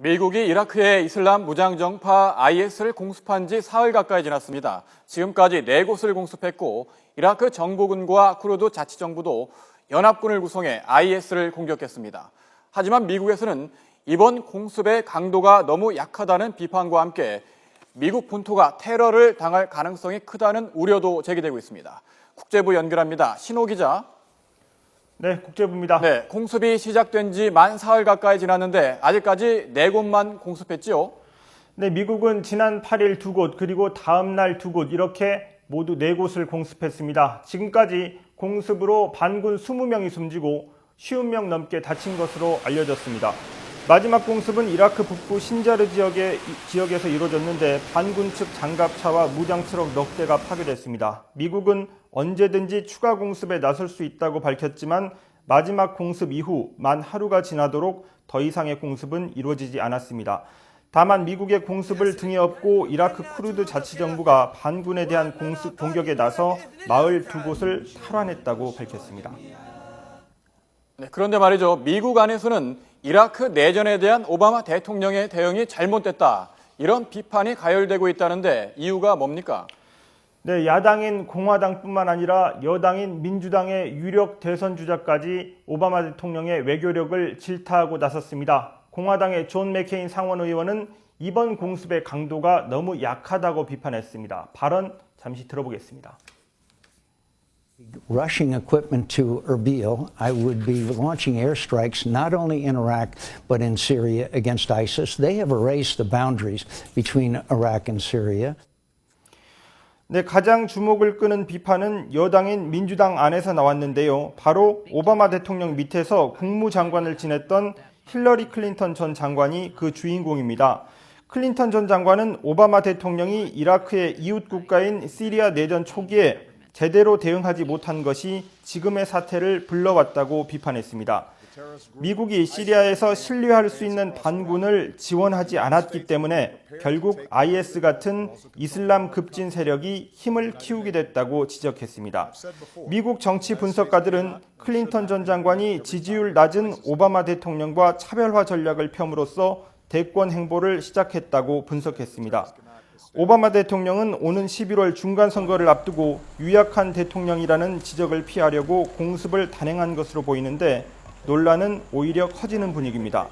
미국이 이라크의 이슬람 무장정파 IS를 공습한 지 사흘 가까이 지났습니다. 지금까지 4곳을 공습했고 이라크 정부군과 쿠르드 자치정부도 연합군을 구성해 IS를 공격했습니다. 하지만 미국에서는 이번 공습의 강도가 너무 약하다는 비판과 함께 미국 본토가 테러를 당할 가능성이 크다는 우려도 제기되고 있습니다. 국제부 연결합니다. 신호 기자. 네, 국제부입니다. 네, 공습이 시작된 지 만 사흘 가까이 지났는데 아직까지 4곳만 공습했지요? 네, 미국은 지난 8일 2곳 그리고 다음 날 2곳 이렇게 모두 4곳을 공습했습니다. 지금까지 공습으로 반군 20명이 숨지고 50명 넘게 다친 것으로 알려졌습니다. 마지막 공습은 이라크 북부 신자르 지역에서 이루어졌는데 반군 측 장갑차와 무장 트럭 넉 대가 파괴됐습니다. 미국은 언제든지 추가 공습에 나설 수 있다고 밝혔지만 마지막 공습 이후 만 하루가 지나도록 더 이상의 공습은 이루어지지 않았습니다. 다만 미국의 공습을 등에 업고 이라크 쿠르드 자치정부가 반군에 대한 공격에 나서 마을 2곳을 탈환했다고 밝혔습니다. 네, 그런데 말이죠. 미국 안에서는 이라크 내전에 대한 오바마 대통령의 대응이 잘못됐다. 이런 비판이 가열되고 있다는데 이유가 뭡니까? 네, 야당인 공화당뿐만 아니라 여당인 민주당의 유력 대선 주자까지 오바마 대통령의 외교력을 질타하고 나섰습니다. 공화당의 존 맥케인 상원 의원은 이번 공습의 강도가 너무 약하다고 비판했습니다. 발언 잠시 들어보겠습니다. Rushing equipment to Erbil, I would be launching airstrikes not only in Iraq but in Syria against ISIS. They have erased the boundaries between Iraq and Syria. 네, 가장 주목을 끄는 비판은 여당인 민주당 안에서 나왔는데요. 바로 오바마 대통령 밑에서 국무장관을 지냈던 힐러리 클린턴 전 장관이 그 주인공입니다. 클린턴 전 장관은 오바마 대통령이 이라크의 이웃 국가인 시리아 내전 초기에 제대로 대응하지 못한 것이 지금의 사태를 불러왔다고 비판했습니다. 미국이 시리아에서 신뢰할 수 있는 반군을 지원하지 않았기 때문에 결국 IS 같은 이슬람 급진 세력이 힘을 키우게 됐다고 지적했습니다. 미국 정치 분석가들은 클린턴 전 장관이 지지율 낮은 오바마 대통령과 차별화 전략을 펴므로써 대권 행보를 시작했다고 분석했습니다. 오바마 대통령은 오는 11월 중간선거를 앞두고 유약한 대통령이라는 지적을 피하려고 공습을 단행한 것으로 보이는데 논란은 오히려 커지는 분위기입니다.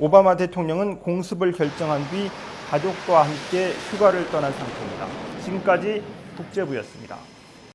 오바마 대통령은 공습을 결정한 뒤 가족과 함께 휴가를 떠난 상태입니다. 지금까지 국제부였습니다.